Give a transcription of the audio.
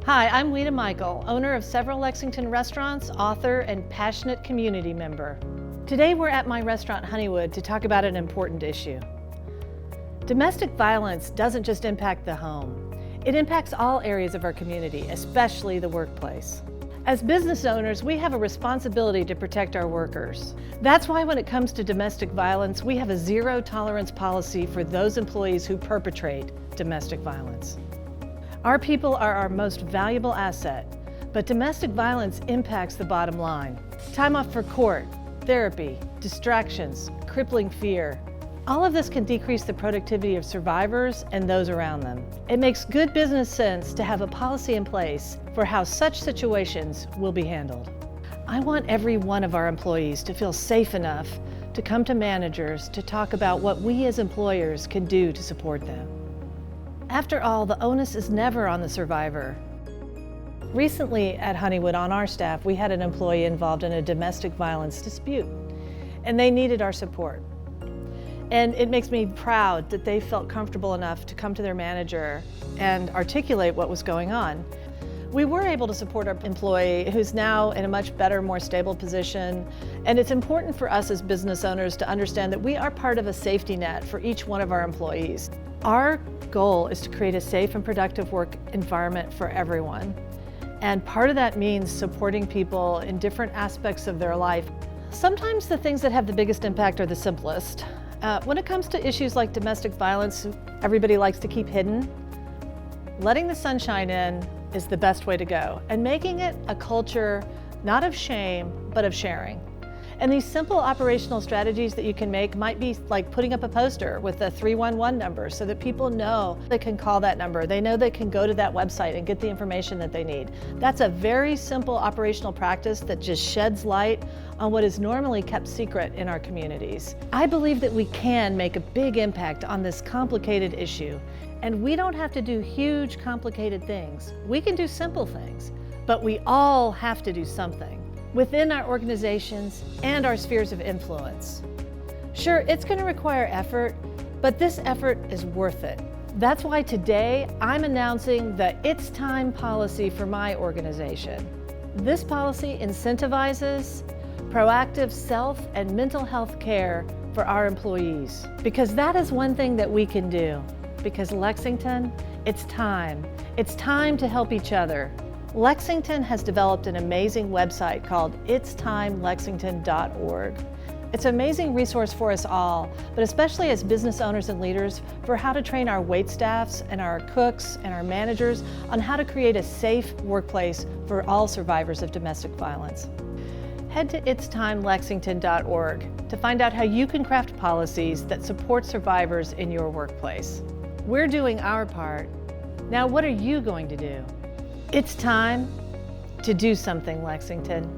Hi, I'm Lita Michael, owner of several Lexington restaurants, author, and passionate community member. Today we're at my restaurant Honeywood to talk about an important issue. Domestic violence doesn't just impact the home. It impacts all areas of our community, especially the workplace. As business owners, we have a responsibility to protect our workers. That's why when it comes to domestic violence, we have a zero-tolerance policy for those employees who perpetrate domestic violence. Our people are our most valuable asset, but domestic violence impacts the bottom line. Time off for court, therapy, distractions, crippling fear. All of this can decrease the productivity of survivors and those around them. It makes good business sense to have a policy in place for how such situations will be handled. I want every one of our employees to feel safe enough to come to managers to talk about what we as employers can do to support them. After all, the onus is never on the survivor. Recently at Honeywood on our staff, we had an employee involved in a domestic violence dispute, and they needed our support. And it makes me proud that they felt comfortable enough to come to their manager and articulate what was going on. We were able to support our employee, who's now in a much better, more stable position. And it's important for us as business owners to understand that we are part of a safety net for each one of our employees. Our goal is to create a safe and productive work environment for everyone. And part of that means supporting people in different aspects of their life. Sometimes the things that have the biggest impact are the simplest. When it comes to issues like domestic violence, everybody likes to keep hidden. Letting the sunshine in is the best way to go, and making it a culture not of shame, but of sharing. And these simple operational strategies that you can make might be like putting up a poster with a 311 number so that people know they can call that number. They know they can go to that website and get the information that they need. That's a very simple operational practice that just sheds light on what is normally kept secret in our communities. I believe that we can make a big impact on this complicated issue. And we don't have to do huge, complicated things. We can do simple things, but we all have to do something within our organizations and our spheres of influence. Sure, it's going to require effort, but this effort is worth it. That's why today I'm announcing the It's Time policy for my organization. This policy incentivizes proactive self and mental health care for our employees, because that is one thing that we can do. Because Lexington, it's time. It's time to help each other. Lexington has developed an amazing website called itstimelexington.org. It's an amazing resource for us all, but especially as business owners and leaders, for how to train our waitstaffs and our cooks and our managers on how to create a safe workplace for all survivors of domestic violence. Head to itstimelexington.org to find out how you can craft policies that support survivors in your workplace. We're doing our part. Now, what are you going to do? It's time to do something, Lexington.